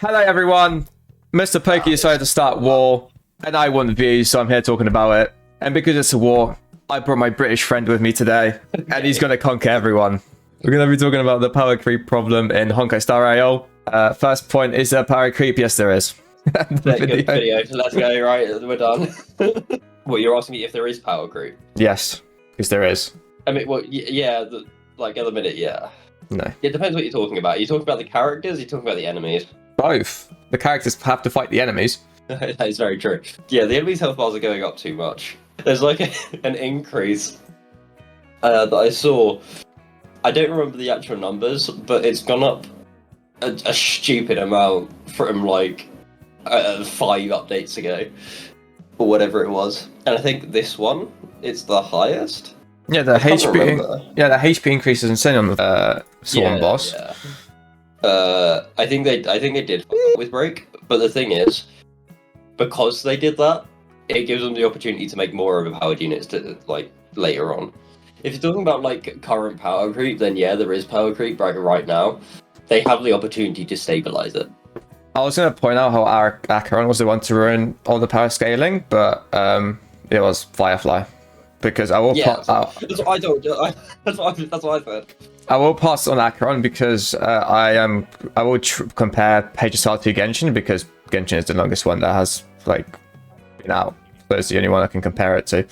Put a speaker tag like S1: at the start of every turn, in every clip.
S1: Hello everyone, Mr. Pokey decided to start war, and I want views, so I'm here talking about it. And because it's a war, I brought my British friend with me today, and he's going to conquer everyone. We're going to be talking about the power creep problem in Honkai Star Rail. First point, is there power creep? Yes, there is.
S2: Good video. Let's go, right, we're done. What, you're asking me if there is power creep?
S1: Yes, because there is.
S2: I mean, well, yeah, like at the minute, yeah.
S1: No.
S2: It depends what you're talking about. Are you talking about the characters, or are you talking about the enemies?
S1: Both. The characters have to fight the enemies.
S2: That is very true. Yeah, the enemies' health bars are going up too much. There's like an increase that I saw. I don't remember the actual numbers, but it's gone up a stupid amount from like 5 updates ago, or whatever it was. And I think this one, it's the highest.
S1: Yeah, the HP increase is insane on the Swarm boss.
S2: Yeah. I think they did with break, but the thing is, because they did that, it gives them the opportunity to make more overpowered units to like later on. If you're talking about like current power creep, then yeah, there is power creep right now. They have the opportunity to stabilize it.
S1: I was going to point out how Acheron was the one to ruin all the power scaling, but it was Firefly. Because I will
S2: that's what I don't. That's what I said.
S1: I will pass on Acheron because I will compare Pagestar to Genshin because Genshin is the longest one that has like been out. So it's the only one I can compare it to,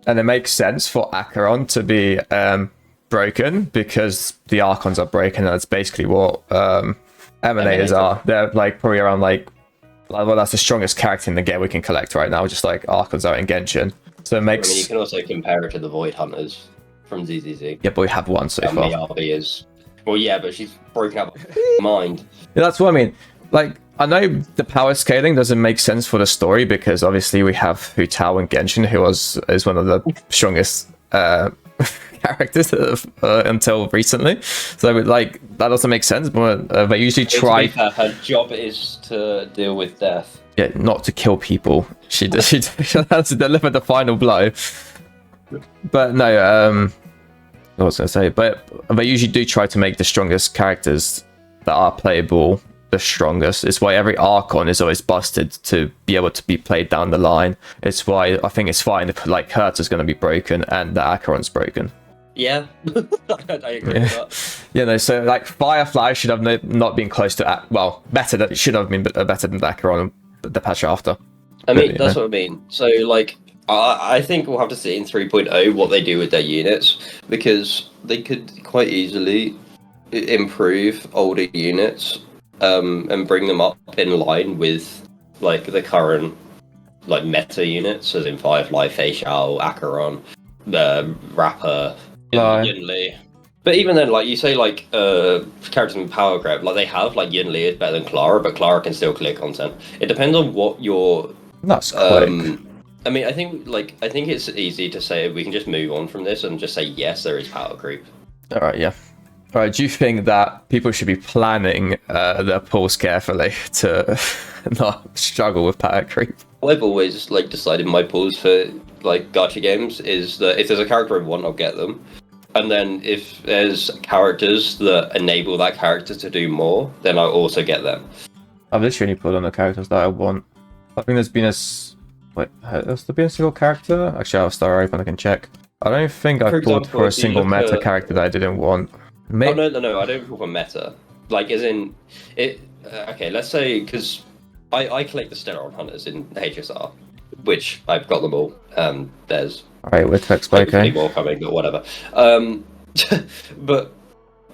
S1: and it makes sense for Acheron to be broken because the Archons are broken, and that's basically what Emanators are. They're like probably around like well, that's the strongest character in the game we can collect right now, just like Archons are in Genshin. So it makes.
S2: I mean, you can also compare it to the Void Hunters from ZZZ.
S1: Yeah, but we have one so far.
S2: BRB is. Well, yeah, but she's broken up mind.
S1: Yeah, that's what I mean. Like, I know the power scaling doesn't make sense for the story because obviously we have Hu Tao and Genshin, who is one of the strongest characters until recently. So like that doesn't make sense. But they usually try.
S2: Her job is to deal with death.
S1: Yeah, not to kill people. She has to deliver the final blow. But no, what was I going to say? But they usually do try to make the strongest characters that are playable the strongest. It's why every Archon is always busted to be able to be played down the line. It's why I think it's fine if like Herta's going to be broken and the Acheron's broken.
S2: Yeah, I agree with that.
S1: Yeah, no, so like Firefly should have not been close to better. That it should have been better than the Acheron. The patch after.
S2: I mean, that's what I mean. So, like, I think we'll have to see in 3.0 what they do with their units, because they could quite easily improve older units and bring them up in line with, like, the current, like, meta units, as in Firefly, Facial, Acheron, Rapper, Yunli. But even then, like, you say, like, characters in Power Creep, like, they have, like, Yunli is better than Clara, but Clara can still clear content. It depends on what your...
S1: That's quick.
S2: I mean, I think it's easy to say we can just move on from this and just say, yes, there is Power Creep.
S1: Alright, yeah. Alright, do you think that people should be planning their pulls carefully to not struggle with Power Creep?
S2: I've always, like, decided my pulls for, like, gacha games is that if there's a character I want, I'll get them. And then if there's characters that enable that character to do more, then I'll also get them.
S1: I've literally put on the characters that I want. I think there's been Wait, has there been a single character? Actually, I'll start open, I can check. I don't think I've pulled for a single meta character that I didn't want.
S2: Oh, no, I don't pull for meta. Like, as in... it. Okay, let's say, because I collect the Stellaron Hunters in HSR, which I've got them all. There's...
S1: Alright, we're text okay.
S2: More coming, but whatever. But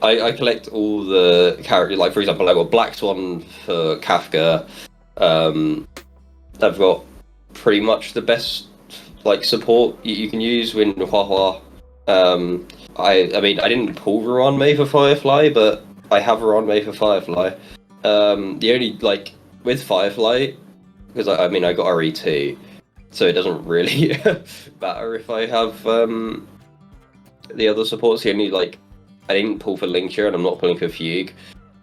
S2: I collect all the characters. Like, for example, I've got Black Swan for Kafka. I've got pretty much the best like support you can use when Hua. I mean, I didn't pull Ruan for Firefly, but I have Ruan for Firefly. The only like with Firefly, because I mean I got RE2. So it doesn't really matter if I have the other supports. The only, like, I didn't pull for Linkture and I'm not pulling for Fugue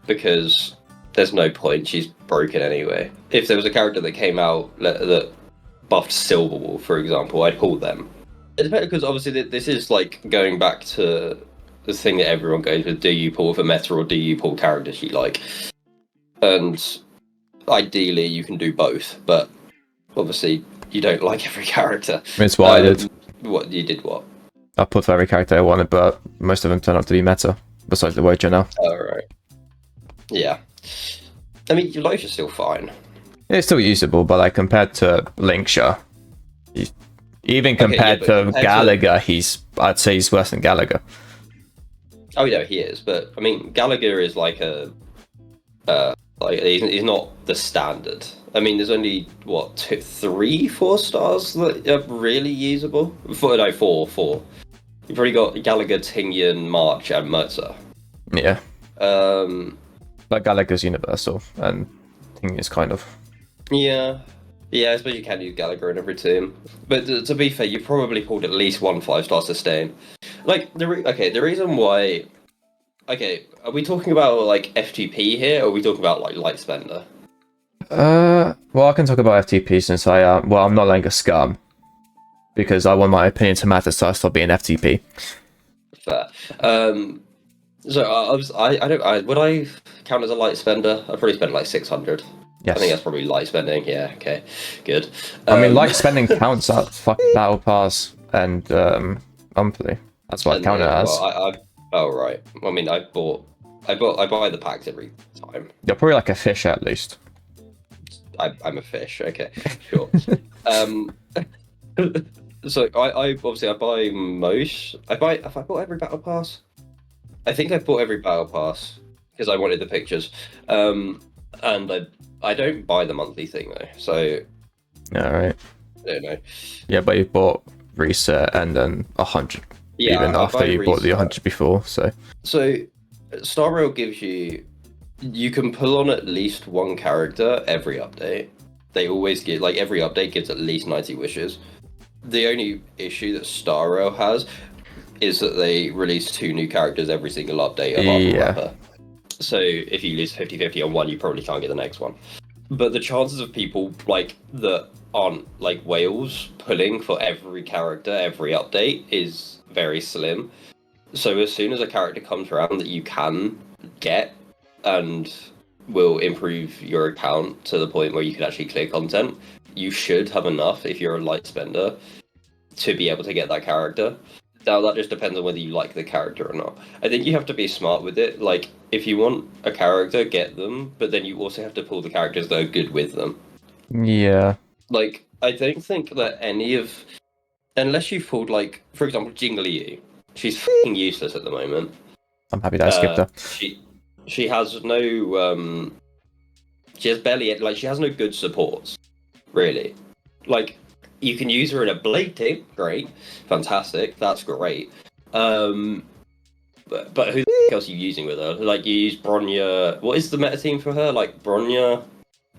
S2: because there's no point. She's broken anyway. If there was a character that came out that buffed Silverwolf, for example, I'd pull them. It depends, because obviously this is, like, going back to the thing that everyone goes with. Do you pull for meta or do you pull characters you like? And ideally you can do both, but obviously you don't like every character.
S1: It's what I did.
S2: What you did? What?
S1: I put for every character I wanted, but most of them turned out to be meta. Besides the Witcher now.
S2: Oh right. Yeah. I mean, your life is still fine.
S1: It's still usable, but like compared to Linkshire, even compared to Gallagher, I'd say he's worse than Gallagher.
S2: Oh yeah, he is. But I mean, Gallagher is like a like he's not the standard. I mean, there's only what 3, 4 stars that are really usable. Four. You've already got Gallagher, Tingyun, March, and Mercer.
S1: Yeah. But Gallagher's universal, and Tingyun's kind of.
S2: Yeah. Yeah, I suppose you can use Gallagher in every team. But to be fair, you probably pulled at least 1 5-star sustain. Like, the reason why... Okay, are we talking about, like, FGP here, or are we talking about, like, Light Spender?
S1: Well, I can talk about FTP since I'm not like a scum. Because I want my opinion to matter, so I stop being FTP.
S2: Fair. So, would I count as a Light Spender? I'd probably spend, like, 600.
S1: Yes.
S2: I think that's probably light spending. Yeah, okay, good.
S1: I mean, light spending counts at fucking Battle Pass and monthly. That's what I count it as.
S2: Well, oh right. I mean, I buy the packs every time.
S1: You're probably like a fish at least.
S2: I'm a fish. Okay, sure. So I obviously I buy most. Have I bought every Battle Pass? I think I bought every Battle Pass because I wanted the pictures. And I don't buy the monthly thing though, so.
S1: Yeah, right.
S2: I don't know.
S1: Yeah, but you bought reset and then 100.
S2: Yeah,
S1: even after you bought the 100 before, so.
S2: So, Star Rail gives you can pull on at least one character every update. They always give, like, every update gives at least 90 wishes. The only issue that Star Rail has is that they release 2 new characters every single update apart from Rapper. So if you lose 50-50 on one, you probably can't get the next one. But the chances of people like that aren't like whales pulling for every character every update is very slim. So as soon as a character comes around that you can get and will improve your account to the point where you can actually clear content, you should have enough if you're a light spender to be able to get that character. Now that just depends on whether you like the character or not. I think you have to be smart with it. Like, if you want a character, get them, but then you also have to pull the characters that are good with them.
S1: Yeah.
S2: Like, I don't think that unless you've pulled, like, for example, Jingliu. She's f***ing useless at the moment.
S1: I'm happy that I skipped her.
S2: She has no, she has barely, like, she has no good supports, really. Like, you can use her in a Blade team, great, fantastic, that's great. But who the else are you using with her? Like, you use Bronya. What is the meta team for her? Like, Bronya.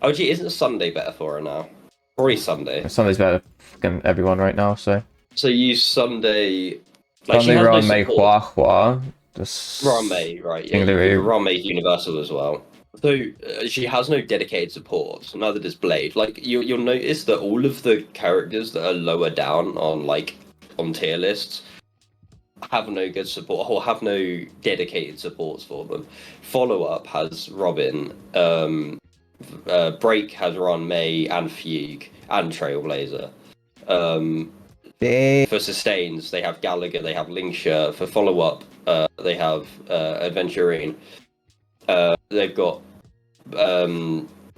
S2: Oh, gee, isn't Sunday better for her now? Probably Sunday.
S1: Sunday's better for everyone right now, so.
S2: So you use Sunday. Like,
S1: Sunday, Ron Mei, Hua Hua.
S2: Ron Mei, right? Yeah, Ron Mei universal as well. So she has no dedicated support. Neither does Blade. Like, you'll notice that all of the characters that are lower down on tier lists have no good support or have no dedicated supports for them. Follow Up has Robin. Break has Ron Mei and Fugue and Trailblazer. For sustains, they have Gallagher, they have Linkshire. For Follow Up, they have Adventurine. They've got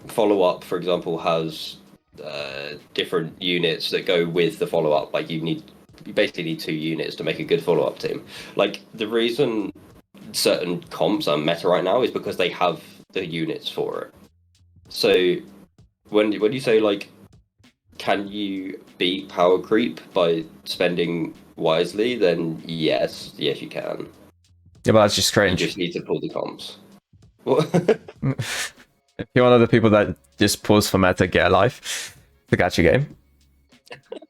S2: Follow Up, for example, has different units that go with the Follow Up. Like, you basically need 2 units to make a good Follow Up team. Like, the reason certain comps are meta right now is because they have the units for it. So when you say, like, can you beat power creep by spending wisely, then yes you can.
S1: Yeah, but that's just strange.
S2: You just need to pull the comps.
S1: If you're one of the people that just pulls for meta, get a life, forget your game.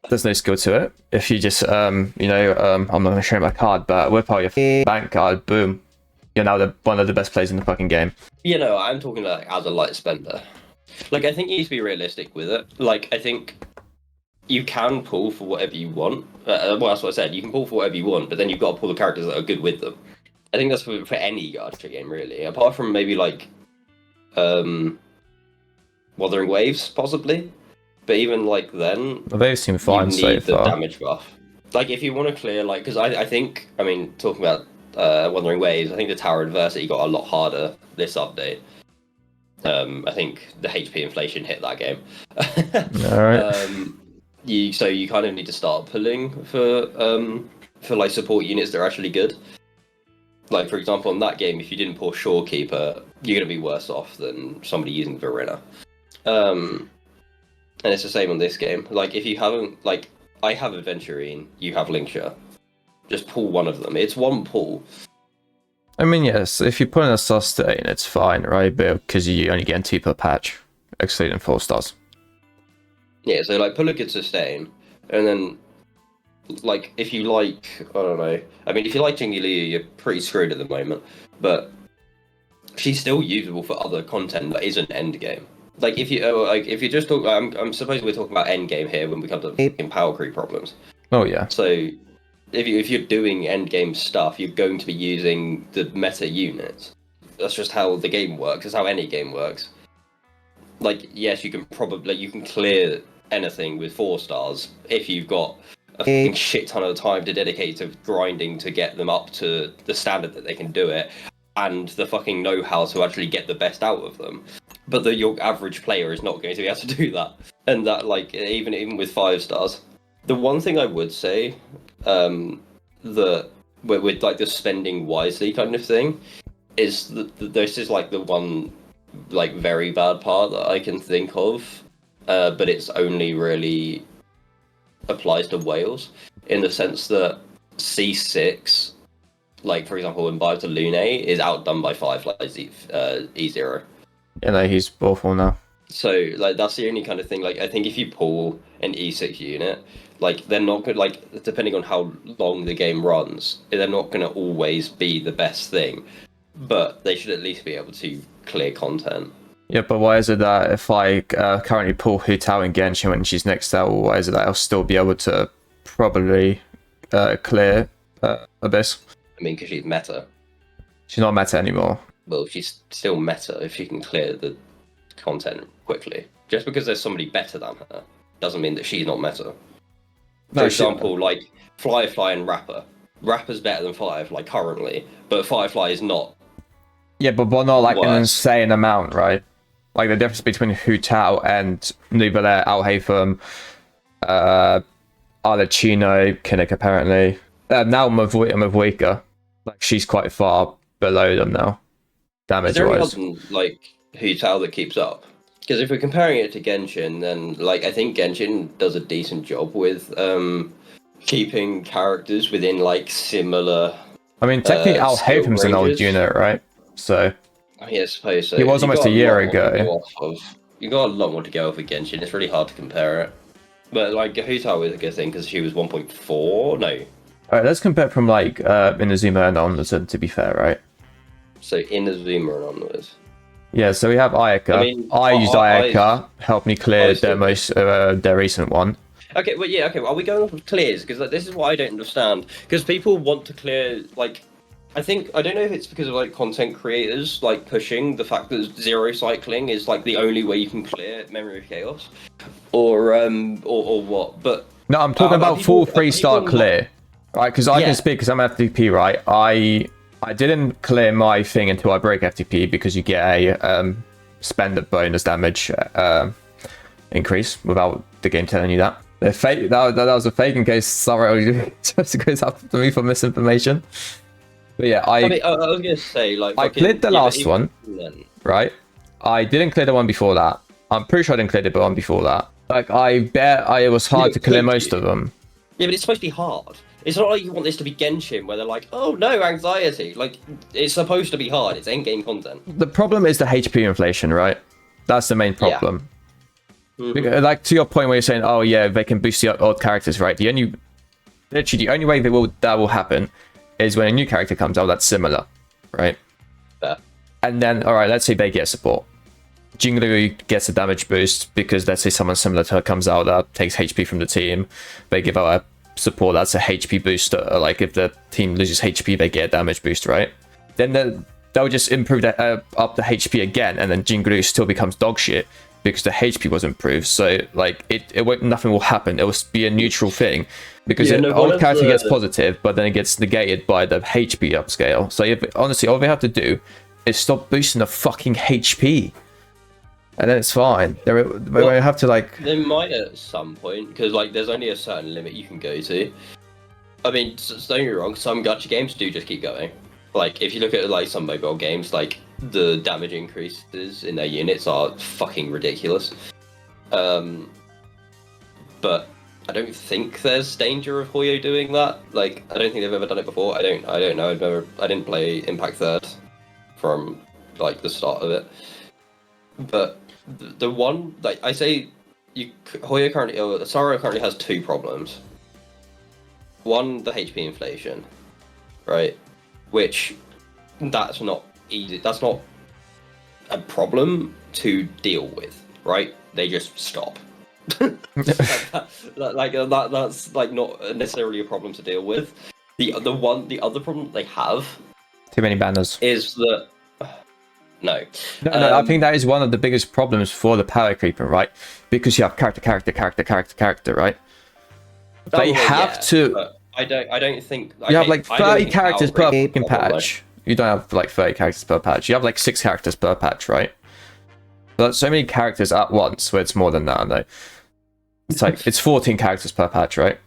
S1: There's no skill to it. If you just, I'm not going to show my card, but whip out your bank card, boom. You're now one of the best players in the fucking game.
S2: I'm talking like as a light spender. Like, I think you need to be realistic with it. Like, I think you can pull for whatever you want. Well, that's what I said. You can pull for whatever you want, but then you've got to pull the characters that are good with them. I think that's for any gacha game, really. Apart from maybe, like, Wuthering Waves, possibly. But even like then,
S1: They've seemed fine
S2: you
S1: so
S2: need the
S1: far.
S2: damage buff. Like if you want to clear, like, because I think, I mean, talking about Wuthering Waves, I think the Tower Adversity got a lot harder this update. I think the HP inflation hit that game.
S1: Alright.
S2: So you kind of need to start pulling for like support units that are actually good. Like for example, in that game, if you didn't pull Shorekeeper, you're gonna be worse off than somebody using Verena. And it's the same on this game. Like if you haven't, like, I have Aventurine, you have Linkshire. Just pull one of them. It's one pull.
S1: I mean, yes, if you put in a sustain, it's fine, right? But because you only get 2 per patch, excluding 4 stars.
S2: Yeah, so like pull a good sustain, and then like if you like, I don't know. I mean, if you like Jingy Liu, you're pretty screwed at the moment. But she's still usable for other content that isn't end game. Like if you just talk, I'm suppose we're talking about end game here when we come to fucking power creep problems.
S1: Oh yeah.
S2: So if you're doing end game stuff, you're going to be using the meta units. That's just how the game works. That's how any game works. Like yes, you can clear anything with 4 stars if you've got a fucking shit ton of time to dedicate to grinding to get them up to the standard that they can do it, and the fucking know-how to actually get the best out of them. But your average player is not going to be able to do that. And that, like, even with 5 stars. The one thing I would say, that with like the spending wisely kind of thing, is that this is like the one, like, very bad part that I can think of. But it's only really applies to Wales, in the sense that C6, like, for example, when Bive to Lune, is outdone by Firefly's E0.
S1: Yeah, no, he's awful now.
S2: So, like, that's the only kind of thing. Like, I think if you pull an E6 unit, like, they're not going to, like, depending on how long the game runs, they're not going to always be the best thing. But they should at least be able to clear content.
S1: Yeah, but why is it that if I currently pull Hu Tao and Genshin when she's next out, why is it that I'll still be able to probably clear Abyss?
S2: I mean, because she's meta.
S1: She's not meta anymore.
S2: Well, she's still meta if she can clear the content quickly. Just because there's somebody better than her doesn't mean that she's not meta. For example, like Firefly and Rapper. Rapper's better than Firefly currently, but Firefly is not.
S1: Yeah, but not like an
S2: worse.
S1: insane amount, right? Like the difference between Hu Tao and Nubile, Al Haytham, Arlecchino, Kinnick apparently. Now Mavwika. Like she's quite far below them now.
S2: Is there any
S1: Damage-wise.
S2: other, like, Hu Tao that keeps up? Because if we're comparing it to Genshin, then, like, I think Genshin does a decent job with keeping characters within, like, similar.
S1: I mean, technically Al
S2: skill
S1: Haytham's an old
S2: ranges.
S1: unit, right? So
S2: I mean, I suppose so.
S1: He was
S2: You've
S1: almost
S2: got
S1: a year
S2: lot more to
S1: ago.
S2: go off of. You've got a lot more to go off with Genshin. It's really hard to compare it. But, like, Hu Tao is a good thing because she was 1.4. No.
S1: alright, let's compare from like Inazuma and onwards, to be fair, right?
S2: So, Inazuma and onwards.
S1: Yeah, so we have Ayaka.
S2: I mean,
S1: I used Ayaka, helped me clear
S2: still-
S1: their recent one.
S2: Okay, well, yeah, okay. Are we going off of clears? Because like, this is what I don't understand. Because people want to clear, like, I don't know if it's because of like content creators like pushing the fact that zero cycling is like the only way you can clear Memory of Chaos, or what. But
S1: No, I'm talking about full 3-star clear, right? Because I
S2: Yeah.
S1: can speak because I'm FTP, right? I didn't clear my thing until I break FTP because you get a spend bonus damage increase without the game telling you that. The fake that was a fake in case Star Rail just goes after me for misinformation. But yeah, I
S2: mean, I was gonna say like
S1: I
S2: fucking-
S1: cleared the
S2: yeah, but
S1: last
S2: even
S1: one.
S2: then-
S1: right? I didn't clear the one before that. I'm pretty sure I didn't clear the one before that. Like, I bet it was hard
S2: Yeah,
S1: to clear
S2: could
S1: most
S2: you?
S1: of them.
S2: Yeah, but it's supposed to be hard. It's not like you want this to be Genshin where they're like, oh no, anxiety. Like, it's supposed to be hard. It's end-game content.
S1: The problem is the HP inflation, right? That's the main problem. Because, like, to your point where you're saying, oh yeah, they can boost the old characters, right? The only way that will happen is when a new character comes out that's similar, right?
S2: Fair.
S1: And then, alright, let's say they get support. Jingliu gets a damage boost because let's say someone similar to her comes out that takes HP from the team. They give out a support that's a HP booster. Like if the team loses HP, they get a damage boost, right? Then they'll just improve up the HP again, and then Jingliu still becomes dog shit. because the HP was improved. So like it won't, nothing will happen. It will be a neutral thing because old character gets positive, but then it gets negated by the HP upscale. So honestly, all they have to do is stop boosting the fucking HP, and then it's fine. They have to like.
S2: They might at some point because like there's only a certain limit you can go to. I mean, don't get me wrong. Some gacha games do just keep going. Like if you look at like some mobile games, like the damage increases in their units are fucking ridiculous. But I don't think there's danger of Hoyo doing that. Like I don't think they've ever done it before. I don't know. I didn't play Impact Third from like the start of it. But the one like I say, Hoyo currently, Star Rail currently has two problems. One, the HP inflation, right? Which that's not easy. That's not a problem to deal with, right? They just stop. That's like not necessarily a problem to deal with. The other problem they have
S1: too many banners
S2: is that no,
S1: I think that is one of the biggest problems for the power creeper, right? Because you have character, right? They have to.
S2: I don't think
S1: you have like 30 characters per fucking patch. You don't have like 30 characters per patch. You have like 6 characters per patch, right? But that's so many characters at once, where it's more than that, though. It's like it's 14 characters per patch, right?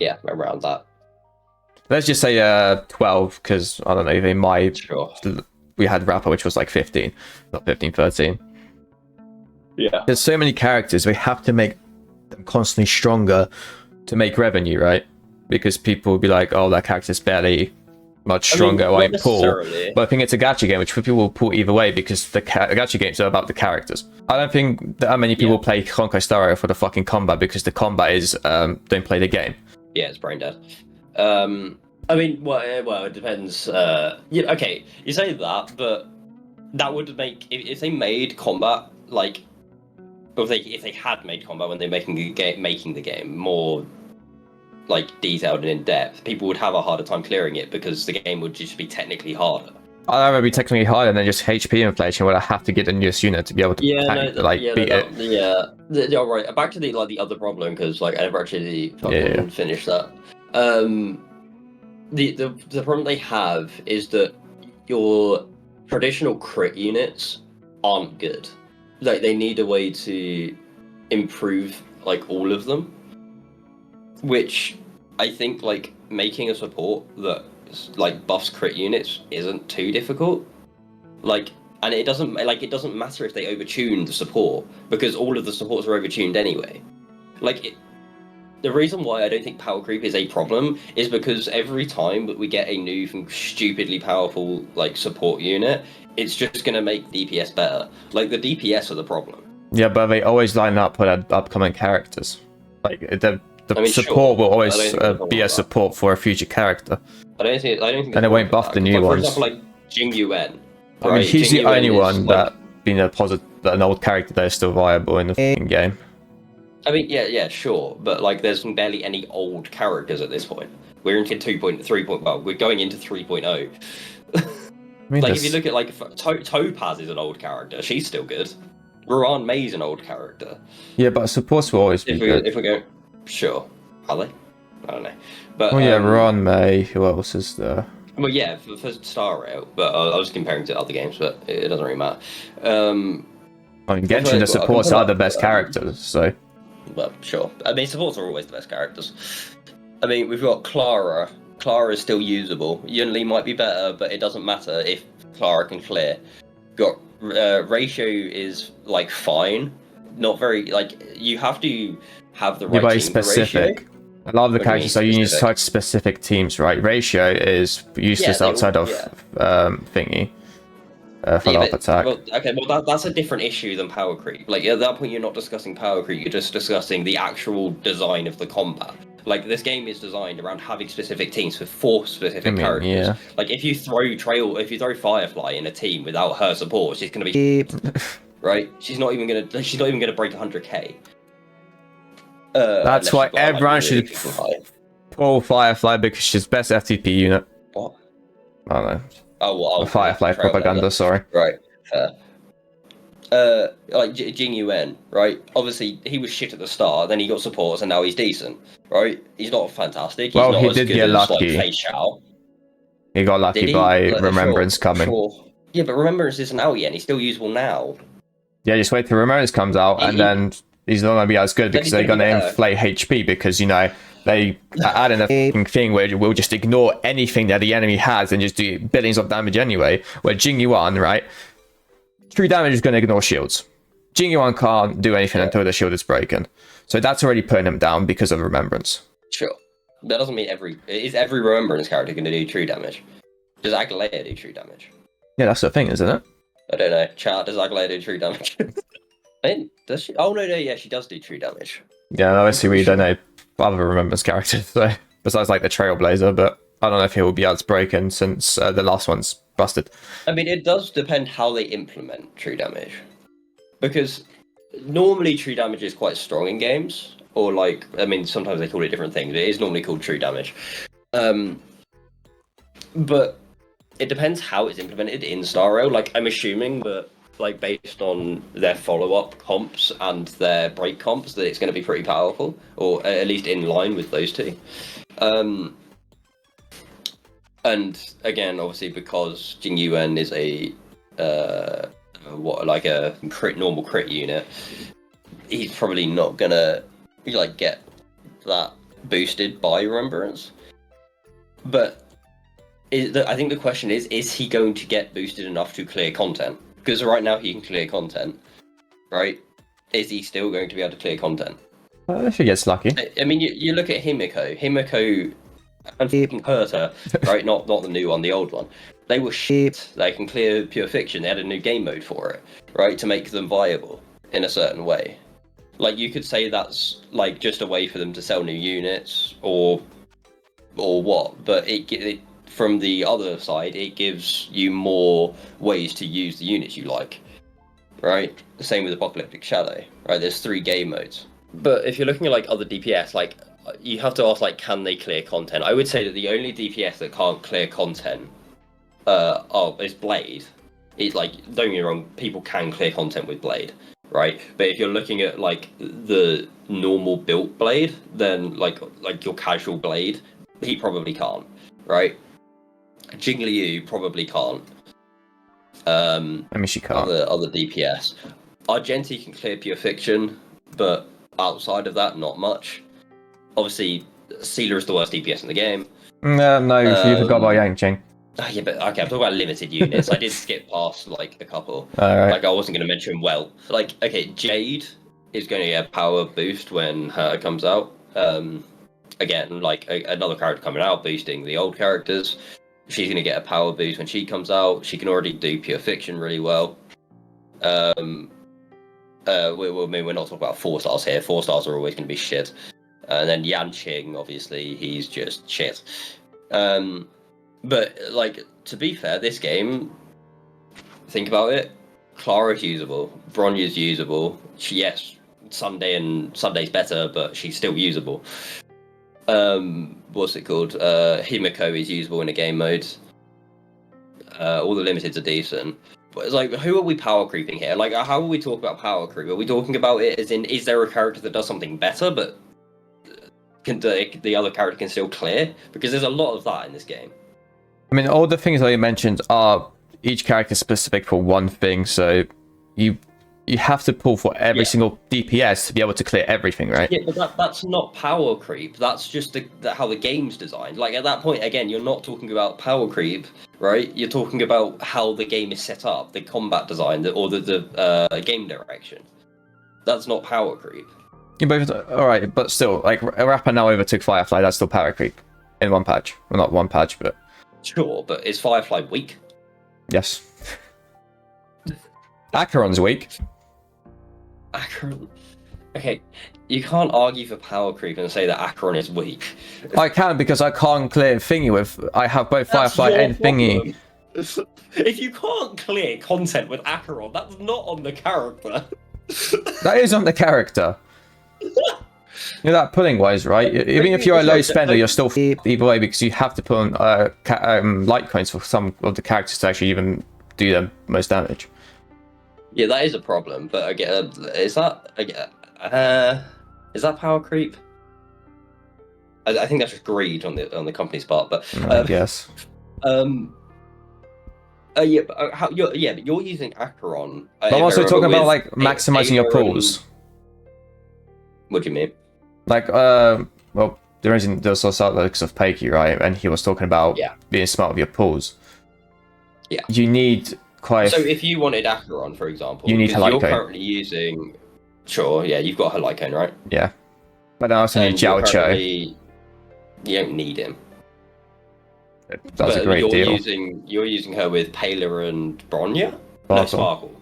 S2: Yeah, around that.
S1: Let's just say 12, because I don't know, they might.
S2: Sure.
S1: We had Rapper, which was like 15, not 15, 13.
S2: Yeah.
S1: There's so many characters, we have to make them constantly stronger to make revenue, right? Because people will be like, oh, that character's barely much stronger, I won't pull. But I think it's a gacha game, which people will pull either way because the gacha games are about the characters. I don't think that many people play Honkai Star Rail for the fucking combat because the combat is don't play the game.
S2: Yeah, it's brain dead. I mean, well, it depends. Yeah, okay, you say that, but that would make if they made combat like, or if they had made combat when they're making the game more like detailed and in depth, people would have a harder time clearing it because the game would just be technically harder.
S1: I'd rather be technically harder than just HP inflation where I have to get the newest unit to be able to beat it.
S2: Yeah, right. Back to the other problem because like I never actually finished that. The problem they have is that your traditional crit units aren't good. Like they need a way to improve like all of them, which I think like making a support that like buffs crit units isn't too difficult. Like, and it doesn't matter if they overtune the support because all of the supports are overtuned anyway. Like the reason why I don't think power creep is a problem is because every time that we get a new stupidly powerful like support unit, it's just gonna make DPS better. Like the DPS are the problem. Yeah, but they always line up with upcoming characters. Like the support will always be a support for a future character. I don't think. And it won't buff the new ones. For example, like Jing Yuan.
S1: I mean, he's the only one that being an old character that is still viable in the game.
S2: I mean, yeah, sure, but like, there's barely any old characters at this point. We're into 2.3. Well, we're going into 3.0. I mean, like, if you look at like Topaz is an old character, she's still good. Ruan May's an old character.
S1: Yeah, but supports will always be good.
S2: If we go, sure, are they? I don't know. But
S1: Ruan May. Who else is there?
S2: Well, yeah, for Star Rail, but I was comparing to other games, but it doesn't really matter. I
S1: mean, Genshin, the supports are the best characters, so.
S2: Well, sure. I mean, supports are always the best characters. I mean, we've got Clara. Clara is still usable. Yunli might be better, but it doesn't matter if Clara can clear. Got Ratio is like fine, not very like you have to have the right team
S1: specific. A lot of the characters so you need to touch specific teams, right? Ratio is useless outside of thingy. Follow-up attack.
S2: Well, okay, well that's a different issue than power creep. Like at that point, you're not discussing power creep. You're just discussing the actual design of the combat. Like this game is designed around having specific teams for 4 specific characters.
S1: Yeah.
S2: Like if you throw Firefly in a team without her support, she's gonna be right. She's not even gonna break 100k.
S1: That's why everyone should pull Firefly because she's best FTP unit.
S2: What?
S1: I don't know.
S2: Oh, well,
S1: Firefly propaganda, sorry.
S2: Right, fair. like Jing Yuan, right? Obviously, he was shit at the start, then he got supports, and now he's decent, right? He's not fantastic. He's
S1: Well,
S2: not
S1: he
S2: as
S1: did
S2: good
S1: get
S2: as like
S1: lucky.
S2: Fei Xiao.
S1: He got lucky
S2: Did he?
S1: by Remembrance coming.
S2: Sure. Yeah, but Remembrance isn't out yet. And he's still usable now.
S1: Yeah, just wait till Remembrance comes out, and then he's not going to be as good because they're going to inflate HP because, you know, they add in a thing where we'll just ignore anything that the enemy has and just do billions of damage anyway. Where Jing Yuan, right? True damage is going to ignore shields. Jing Yuan can't do anything until the shield is broken. So that's already putting him down because of Remembrance.
S2: Sure. That doesn't mean every Remembrance character going to do true damage. Does Agalea do true damage?
S1: Yeah, that's the thing, isn't it?
S2: I don't know. Chat, does Agalea do true damage? Does she? Oh, no, yeah, she does do true damage.
S1: Yeah, obviously we don't know other Remembrance characters, so besides like the Trailblazer, but I don't know if he will be outspoken since the last one's busted.
S2: I mean, it does depend how they implement true damage. Because normally true damage is quite strong in games, or like, I mean, sometimes they call it different things, but it is normally called true damage. But it depends how it's implemented in Star Rail. Like, I'm assuming that, like, based on their follow-up comps and their break comps, that it's going to be pretty powerful, or at least in line with those two. And again, obviously, because Jing Yuan is a normal crit unit, he's probably not gonna like get that boosted by Remembrance. But I think the question is he going to get boosted enough to clear content? Because right now he can clear content, right? Is he still going to be able to clear content?
S1: If he gets lucky.
S2: I mean, you look at Himiko and Herta, right? Not the new one, the old one. They were shit. They can clear Pure Fiction. They had a new game mode for it, right? To make them viable in a certain way. Like, you could say that's like just a way for them to sell new units or what, but it from the other side, it gives you more ways to use the units you like, right? The same with Apocalyptic Shadow, right? There's 3 game modes. But if you're looking at like other DPS, like, you have to ask, like, can they clear content? I would say that the only DPS that can't clear content is Blade. It's like, don't get me wrong, people can clear content with Blade, right? But if you're looking at like the normal built Blade, then like your casual Blade, he probably can't, right? Jing Liu probably can't.
S1: I mean, she can't.
S2: Other DPS. Argenti can clear Pure Fiction, but outside of that, not much. Obviously, Sealer is the worst DPS in the game.
S1: No, you forgot about Yangqing.
S2: Yeah, but okay, I'm talking about limited units. I did skip past like a couple.
S1: Alright.
S2: Like, I wasn't going to mention well. Like, okay, Jade is going to get a power boost when her comes out. Again, like another character coming out, boosting the old characters. She's going to get a power boost when she comes out. She can already do Pure Fiction really well. We're not talking about 4 stars here. 4 stars are always going to be shit. And then Yanqing, obviously, he's just shit. But, like, to be fair, this game, think about it, Clara's usable, Bronya's usable. Yes, Sunday's better, but she's still usable. What's it called? Himiko is usable in a game mode. All the limiteds are decent. But it's like, who are we power creeping here? Like, how are we talking about power creep? Are we talking about it as in, is there a character that does something better, but the other character can still clear? Because there's a lot of that in this game.
S1: I mean, all the things that you mentioned are each character specific for one thing, so you have to pull for every single DPS to be able to clear everything, right?
S2: Yeah, but that's not power creep. That's just how the game's designed. Like, at that point, again, you're not talking about power creep, right? You're talking about how the game is set up, the combat design, or the game direction. That's not power creep.
S1: Yeah, but alright, but still, like, Rapper now overtook Firefly, that's still power creep in one patch. Well, not one patch, but...
S2: Sure, but is Firefly weak?
S1: Yes. Acheron's weak.
S2: Acheron. Okay, you can't argue for power creep and say that Acheron is weak.
S1: I can, because I can't clear Thingy with... I have both Firefly and Thingy.
S2: If you can't clear content with Acheron, that's not on the character.
S1: That is on the character. You know that pulling wise, right? Even if you're a low spender, you're still either way because you have to put on light coins for some of the characters to actually even do the most damage.
S2: Yeah, that is a problem. But again, is that power creep? I think that's just greed on the company's part. But
S1: I guess.
S2: yeah, but, but you're using Acheron.
S1: But I'm also talking about like
S2: with
S1: maximizing your
S2: Taylor
S1: pools.
S2: What do you mean?
S1: Like, well, there's also like of Pakey, right? And he was talking about being smart with your pools.
S2: Yeah.
S1: You need quite.
S2: So if you wanted Acheron, for example,
S1: you need
S2: because you're
S1: Helicone.
S2: currently using. Sure, yeah, you've got Helicone, right?
S1: Yeah. But I also need Jiao Cho.
S2: You don't need him.
S1: That's a great deal.
S2: You're using her with Paler and Bronya?
S1: Sparkle.
S2: No, Sparkle.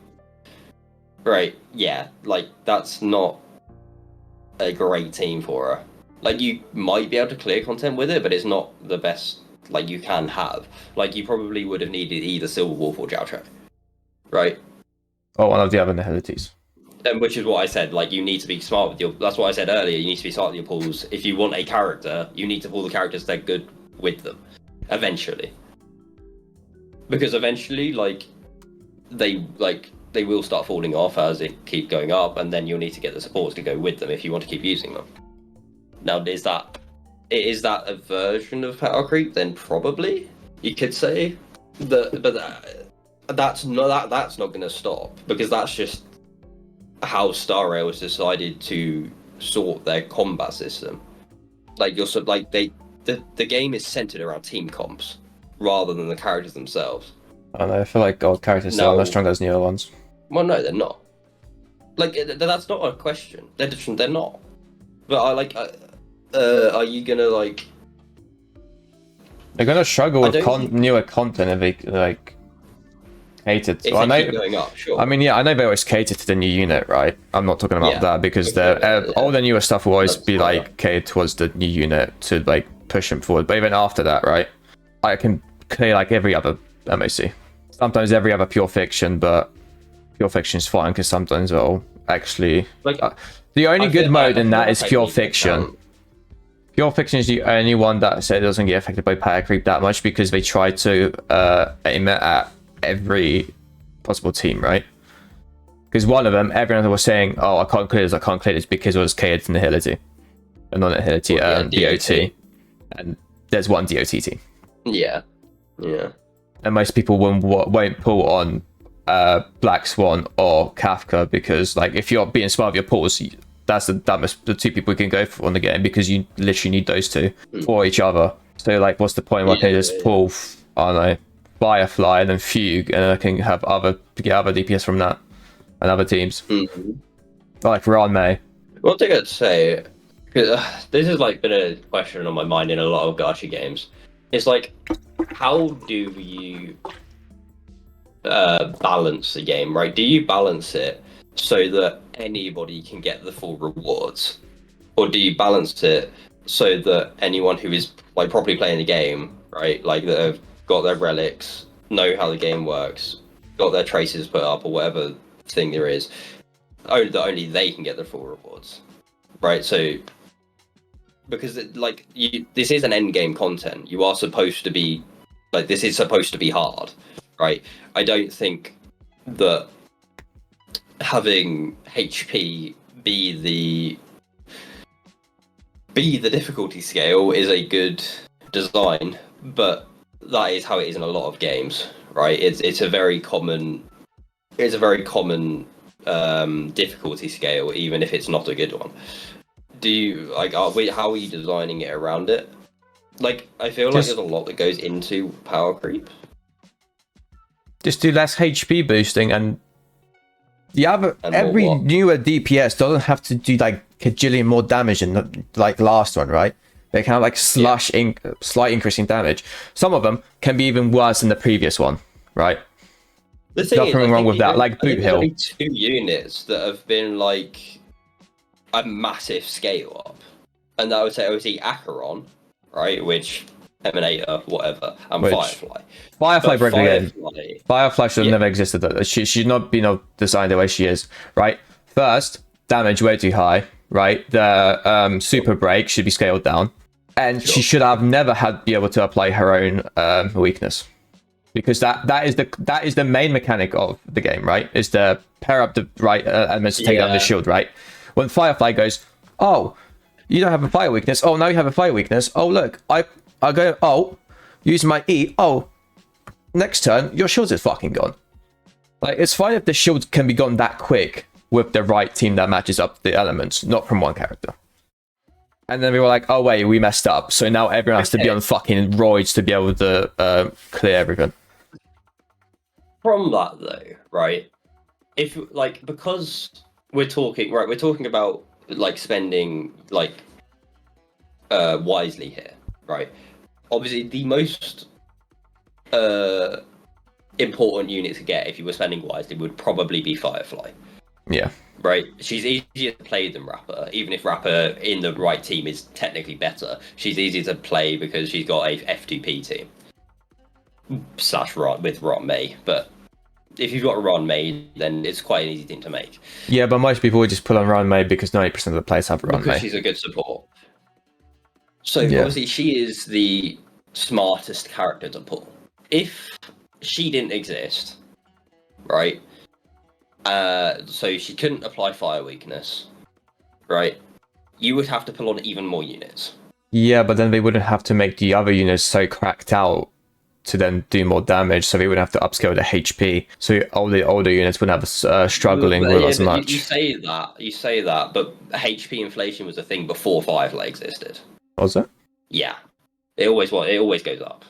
S2: Right, yeah, like that's not a great team for her. Like you might be able to clear content with it, but it's not the best like you can have. Like you probably would have needed either Silver Wolf or Jiao Cho. Right?
S1: Or one of the other Nihilities.
S2: Which is what I said, like you need to be smart with your that's what I said earlier, you need to be smart with your pools. If you want a character, you need to pull the characters that are good with them. Eventually. Because eventually, they will start falling off as it keep going up, and then you'll need to get the supports to go with them if you want to keep using them. Now, is that a version of power creep? Then probably you could say that's not going to stop, because that's just how Star Rail has decided to sort their combat system. Like the game is centered around team comps rather than the characters themselves.
S1: I don't know, I feel like old characters are not as strong as newer ones.
S2: Well, no, they're not. Like that's not a question. They're not. But are you gonna like?
S1: They're gonna struggle with newer content if they like catered.
S2: If they keep going up, sure.
S1: I mean, yeah, I know they always cater to the new unit, right? I'm not talking about that because all the newer stuff will always be like catered towards the new unit to like push them forward. But even after that, right? I can clear like every other MOC. Sometimes every other pure fiction, but pure fiction is fine because sometimes it'll actually the only good mode in that is pure fiction. Pure fiction is the only one that said it doesn't get affected by power creep that much because they try to aim it at every possible team, right? Because one of them, everyone was saying, "Oh, I can't clear this because it was catered to Nihility, and not Nihility, DOT, and there's one DOT team."
S2: Yeah.
S1: And most people won't pull on Black Swan or Kafka because, like, if you're being smart with your pulls, that's the two people you can go for on the game because you literally need those two for each other. So, like, what's the point? Why can't I just pull, I don't know, Firefly and then Fugue, and then I can have get other DPS from that and other teams, like Ron May.
S2: One thing I'd say, because this has like been a question on my mind in a lot of gacha games. It's like, how do you balance the game, right? Do you balance it so that anybody can get the full rewards? Or do you balance it so that anyone who is like properly playing the game, right, like that have got their relics, know how the game works, got their traces put up or whatever thing there is, only they can get the full rewards, right? So because this is an end game content, you are supposed to be like, this is supposed to be hard, right? I don't think that having HP be the difficulty scale is a good design, but that is how it is in a lot of games, right? It's a very common difficulty scale, even if it's not a good one. Do you how are you designing it around it? Like, I feel like there's a lot that goes into power creep. Just
S1: do less HP boosting, and every newer DPS doesn't have to do like kajillion more damage than like last one, right? They can have like slight increase in damage. Some of them can be even worse than the previous one, right?
S2: There's nothing
S1: wrong with that. Like Boot Hill,
S2: only 2 units that have been like a massive scale up, and I would say obviously Acheron, right, which Emanator, whatever, and Firefly
S1: broke the game. Firefly should have never existed. She should not be designed the way she is, right? First, damage way too high, right? The super break should be scaled down, and she should have never be able to apply her own weakness. because that is the main mechanic of the game, right? Is to pair up the right elements to take down the shield, right? When Firefly goes, oh, you don't have a fire weakness. Oh, now you have a fire weakness. Oh, look, I go, oh, use my E. Oh, next turn, your shield is fucking gone. Like, it's fine if the shield can be gone that quick with the right team that matches up the elements, not from one character. And then we were like, oh wait, we messed up. So now everyone has to be on fucking roids to be able to clear everything.
S2: From that though, right? If like, because we're talking about like spending like wisely here, right? Obviously, the most important unit to get if you were spending wisely would probably be Firefly.
S1: Yeah.
S2: Right, she's easier to play than Rapper, even if Rapper in the right team is technically better. She's easier to play because she's got a F2P team / Ron with Ron May. But if you've got a Ron May, then it's quite an easy team to make.
S1: Yeah, but most people would just pull on Ron May because 90% of the players have Ron May.
S2: Because she's a good support. So obviously she is the smartest character to pull. If she didn't exist, right? So she couldn't apply fire weakness, right? You would have to pull on even more units. Yeah,
S1: but then they wouldn't have to make the other units so cracked out to then do more damage, so they would have to upscale the HP. So all the older units wouldn't have struggling with as much.
S2: You say that, but HP inflation was a thing before Firefly existed.
S1: Was it?
S2: Yeah, it always was. It always goes up.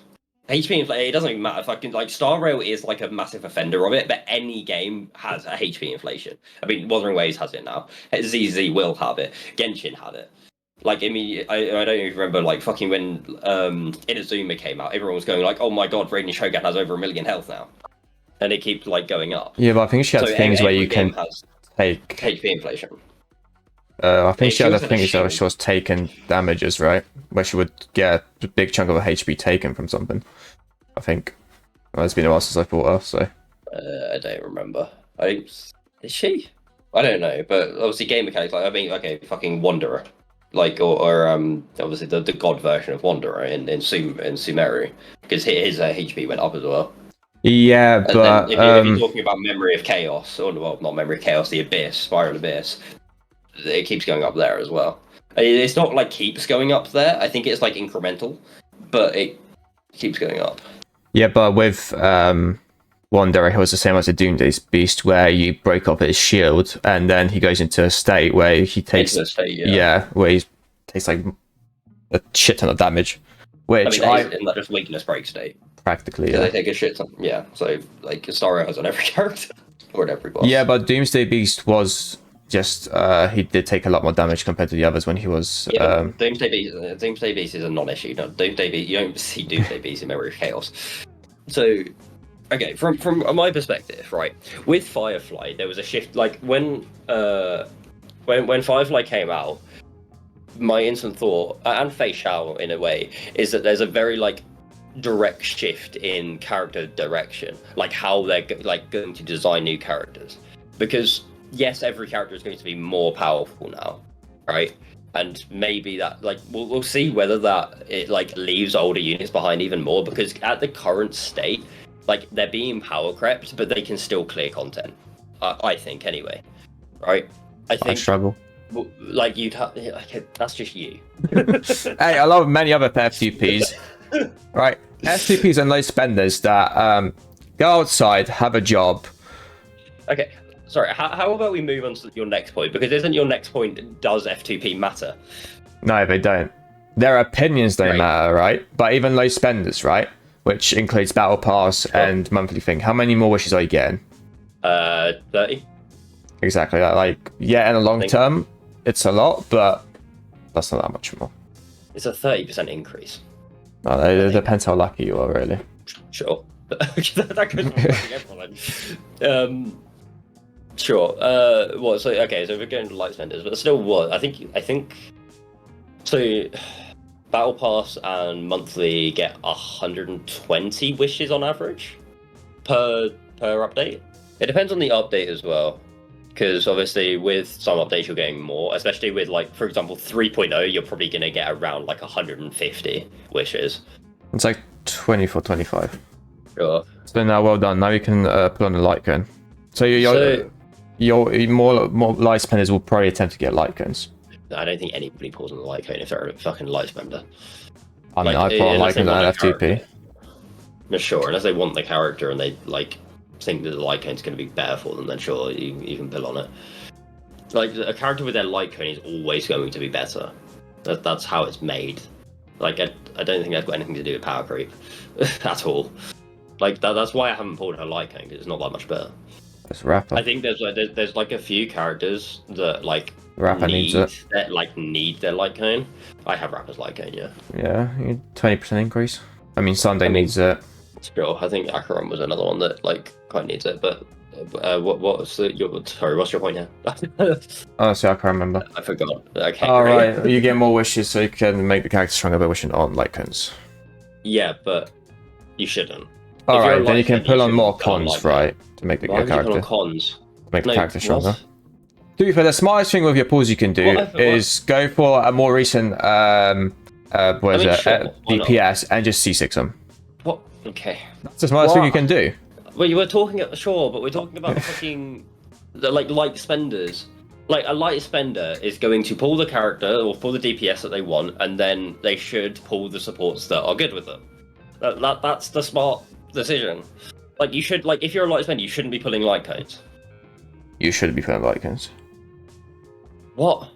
S2: HP inflation, it doesn't even matter. Fucking like Star Rail is like a massive offender of it, but any game has a HP inflation. I mean, Wuthering Waves has it now. ZZ will have it. Genshin had it. Like, I mean, I don't even remember like fucking when Inazuma came out. Everyone was going like, "Oh my god, Raiden Shogun has over 1 million health now," and it keeps like going up.
S1: Yeah, but I think she has things where you can take
S2: HP inflation.
S1: I think she had a thing where she was taking damages, right? Where she would get a big chunk of her HP taken from something. I think. Well, it's been a while since I fought her, so.
S2: I don't remember. Is she? I don't know, but obviously game mechanics, like, I mean, okay, fucking Wanderer. Like, or obviously the god version of Wanderer in Sumeru. Because his HP went up as well.
S1: Yeah, but...
S2: if you're talking about Memory of Chaos, or well, not Memory of Chaos, the Abyss, Spiral Abyss, it keeps going up there as well. It's not like keeps going up there. I think it's like incremental, but it keeps going up.
S1: Yeah, but with Wanderer, he was the same as a Doomsday Beast, where you break off his shield, and then he goes into a state where he takes where he takes like a shit ton of damage. Which
S2: in that just weakness break state.
S1: Practically,
S2: yeah. They take a shit ton. Yeah, so like Star Rail has on every character or on every boss.
S1: Yeah, but Doomsday Beast was just he did take a lot more damage compared to the others when he was.
S2: Doomsday Beast is a non-issue. No, Doomsday Beast, you don't see Doomsday Beast in Memory of Chaos. So, okay, from my perspective, right, with Firefly, there was a shift. Like when Firefly came out, my instant thought, and Fei Shao in a way, is that there's a very like direct shift in character direction, like how they're like going to design new characters, because yes, every character is going to be more powerful now, right? And maybe that, like, we'll see whether that it like leaves older units behind even more, because at the current state, like, they're being power crept, but they can still clear content. I think anyway, right? I think
S1: I struggle.
S2: Like you'd have, like, that's just you.
S1: Hey, I love many other FTPs, right? FTPs and low spenders that go outside, have a job.
S2: Okay. Sorry, how about we move on to your next point? Because isn't your next point, does F2P matter?
S1: No, they don't. Their opinions don't matter, right? But even low spenders, right? Which includes Battle Pass and monthly thing. How many more wishes are you getting?
S2: 30.
S1: Exactly. Like, yeah, in the long term, it's a lot, but that's not that much more.
S2: It's a 30% increase.
S1: No, it depends how lucky you are, really.
S2: Sure. That goes for everyone. Sure. Well, so okay, so we're going to light spenders, but still, what? I think. So, Battle Pass and monthly get 120 wishes on average per update. It depends on the update as well, because obviously with some updates you're getting more, especially with, like, for example 3.0, you're probably gonna get around like 150 wishes.
S1: It's like 24, 25.
S2: Sure.
S1: So now, well done. Now you can put on the light cone. So your more light spenders will probably attempt to get light cones.
S2: I don't think anybody pulls on the light cone if they're a fucking light spender.
S1: I mean, I put on light cones on FTP.
S2: Sure, unless they want the character and they like think that the light cone's going to be better for them, then sure, you can bill on it. Like a character with their light cone is always going to be better. That's how it's made. Like I don't think that's got anything to do with power creep at all. Like that's why I haven't pulled her light cone, because it's not that much better.
S1: It's Rapper.
S2: I think there's like a few characters that like
S1: Rapper needs it.
S2: That like need their light cone. I have Rapper's light cone, yeah.
S1: Yeah, 20% increase. I mean, Sunday needs it.
S2: Sure, I think Acheron was another one that like quite needs it, but what's your point here?
S1: Honestly, I can't remember.
S2: I forgot. Okay.
S1: All right, you get more wishes so you can make the character stronger by wishing on light cones.
S2: Yeah, but you shouldn't.
S1: All right, then you can pull on more cons, right, to make the character.
S2: Cons?
S1: Make the character stronger. To be fair, the smartest thing with your pulls you can do is go for a more recent DPS and just C6 them.
S2: What? Okay.
S1: That's the smartest thing you can do.
S2: Well, you were talking but we're talking about fucking like light spenders. Like a light spender is going to pull the character or pull the DPS that they want, and then they should pull the supports that are good with them. That's the smart decision. Like you should, like if you're a light spender, you shouldn't be pulling light cones.
S1: You shouldn't be pulling light cones.
S2: What?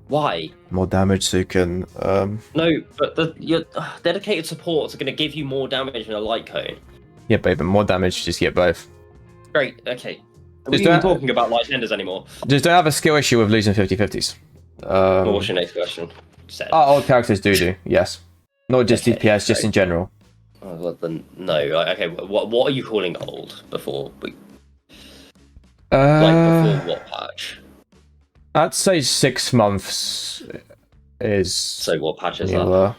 S2: Why?
S1: More damage so you can.
S2: No, but your dedicated supports are going to give you more damage than a light cone. Yeah,
S1: but more damage, just get both.
S2: Great, okay. Are we even talking about light spenders anymore?
S1: Just don't have a skill issue with losing 50-50s.
S2: What's your next question?
S1: Old characters do, yes. Not just DPS, just in general.
S2: Oh, well, then, no. Okay, what are you calling old before? Before what patch?
S1: I'd say 6 months is.
S2: So what patch is
S1: that?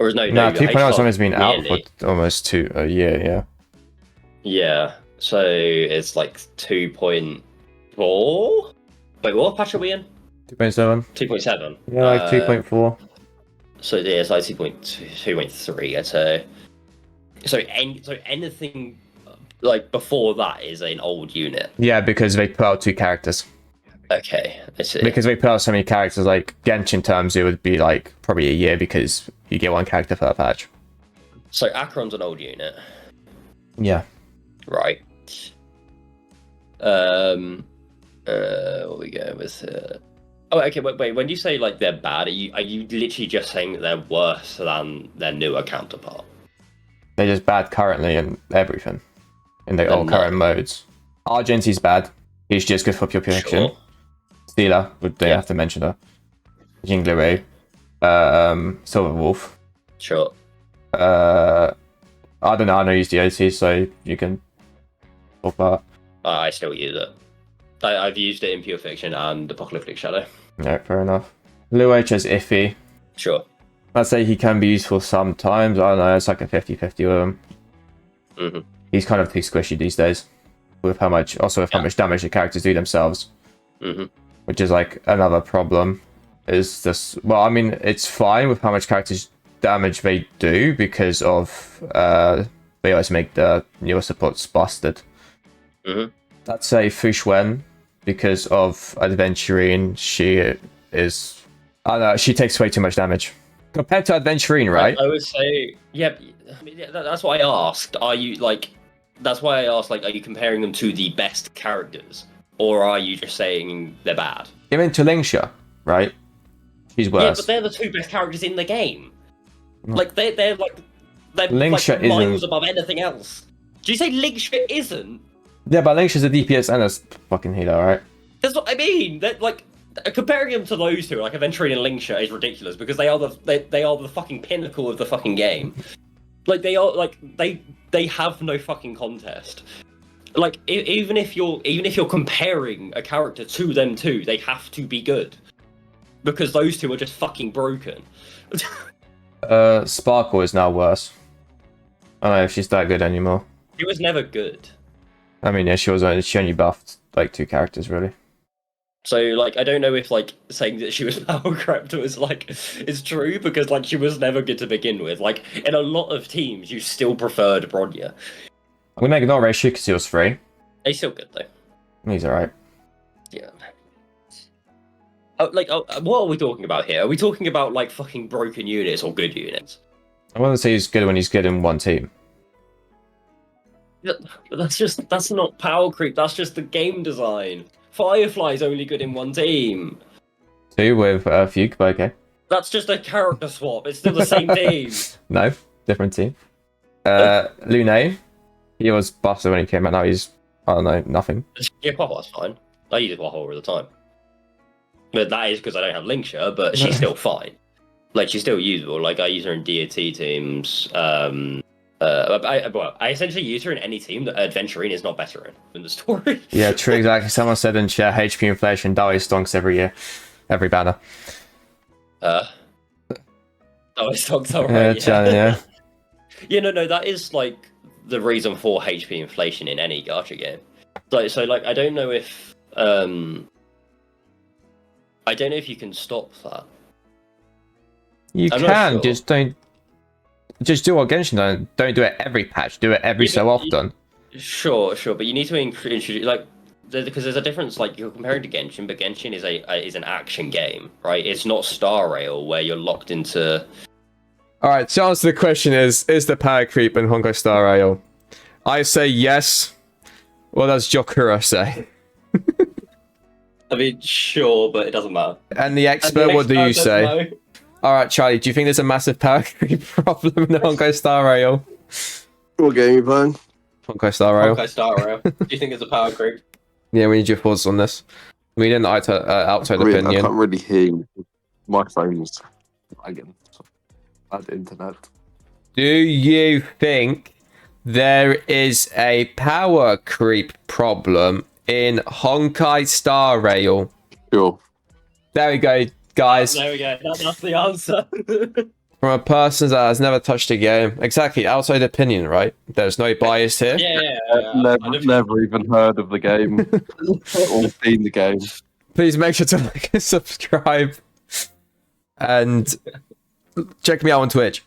S2: Or is no,
S1: 2.0 has been out for almost a year, yeah.
S2: Yeah, so it's like 2.4? Wait, what patch are we in?
S1: 2.7.
S2: 2.7?
S1: Yeah, like 2.4.
S2: So yeah, it's like 2.3, I'd say. So anything like before that is an old unit.
S1: Yeah, because they put out 2 characters.
S2: Okay, I see.
S1: Because they put out so many characters, like Genshin terms, it would be like probably a year because you get 1 character per patch.
S2: So Acheron's an old unit.
S1: Yeah.
S2: Right. What we go with? Oh, okay. Wait. When you say like they're bad, are you literally just saying that they're worse than their newer counterpart?
S1: They're just bad currently in everything, in their all current modes. Argente's bad. He's just good for pure protection. Sure. Stealer, they have to mention her. Jinglere, Silver Wolf.
S2: Sure.
S1: I don't know. I don't use the OT, so you can talk about.
S2: I still use it. I've used it in Pure Fiction and Apocalyptic Shadow.
S1: No, fair enough. Liu H is iffy.
S2: Sure.
S1: I'd say he can be useful sometimes. I don't know. It's like a 50-50 with him.
S2: Mm-hmm.
S1: He's kind of too squishy these days. With how much damage the characters do themselves.
S2: Mm-hmm.
S1: Which is like another problem. Is this? Well, I mean, it's fine with how much characters damage they do because of they always make the newer supports busted.
S2: Mm-hmm.
S1: I'd say Fushwen, because of Adventurine, she is. I don't know, she takes way too much damage compared to Adventurine, right?
S2: I would say, yeah. I mean, that's what I asked. Are you like? That's why I asked. Like, are you comparing them to the best characters, or are you just saying they're bad?
S1: Even to Lingsha, right? She's worse.
S2: Yeah, but they're the 2 best characters in the game. Like they're
S1: Lingsha
S2: like miles above anything else. Do you say Lingsha isn't?
S1: Yeah, but Lingsha's a DPS and a fucking healer, right?
S2: That's what I mean. That like comparing them to those two, like Aventurine and Lingsha, is ridiculous because they are the fucking pinnacle of the fucking game. Like they are like they have no fucking contest. Like even if you're comparing a character to them two, they have to be good because those two are just fucking broken.
S1: Sparkle is now worse. I don't know if she's that good anymore.
S2: She was never good.
S1: I mean, yeah, she only buffed like 2 characters really.
S2: So like I don't know if like saying that she was power crept was like is true because like she was never good to begin with. Like in a lot of teams, you still preferred Bronya.
S1: I'm gonna ignore Ratio because he was free.
S2: He's still good though.
S1: He's alright.
S2: Yeah. What are we talking about here? Are we talking about like fucking broken units or good units?
S1: I want to say he's good when he's good in one team.
S2: That's not power creep. That's just the game design. Firefly's only good in one team.
S1: Two with Fugue, but okay.
S2: That's just a character swap. It's still the same team.
S1: No, different team. Lune, he was busted when he came out. Now he's, I don't know, nothing.
S2: Yeah, Quaho's fine. I use Quaho all the time. But that is because I don't have Linkshire, but she's still fine. Like, she's still usable. Like, I use her in DOT teams. I essentially use her in any team that Adventurine is not better in the story.
S1: Yeah, true, exactly. Someone said in chat, HP inflation dies stonks every year. Every banner.
S2: Stonks are right,
S1: yeah.
S2: Yeah, no, that is, like, the reason for HP inflation in any gacha game. So, I don't know if, I don't know if you can stop that.
S1: You can, sure. Just don't... Just do what Genshin don't do it every patch, do it every so often.
S2: Sure, but you need to introduce, like, because there's a difference, like, you're comparing to Genshin, but Genshin is an action game, right? It's not Star Rail, where you're locked into...
S1: Alright, to answer the question is the power creep in Honkai Star Rail? I say yes. What does Jokura say?
S2: I mean, sure, but it doesn't matter.
S1: And the expert, what do you say? Alright, Charlie, do you think there's a massive power creep problem in the Honkai Star Rail?
S3: What game are you playing?
S1: Honkai Star Rail.
S2: Honkai Star Rail. Do you think there's a power creep?
S1: Yeah, we need your thoughts on this. We didn't outside opinion.
S3: I can't really hear you. My phone's lagging. Bad internet.
S1: Do you think there is a power creep problem in Honkai Star Rail?
S3: Sure.
S1: There we go, guys.
S2: There we go. That's the answer.
S1: From a person that has never touched a game. Exactly, outside opinion, right? There's no bias here.
S2: Yeah.
S3: Never even heard of the game. Or seen the game.
S1: Please make sure to like and subscribe. And check me out on Twitch.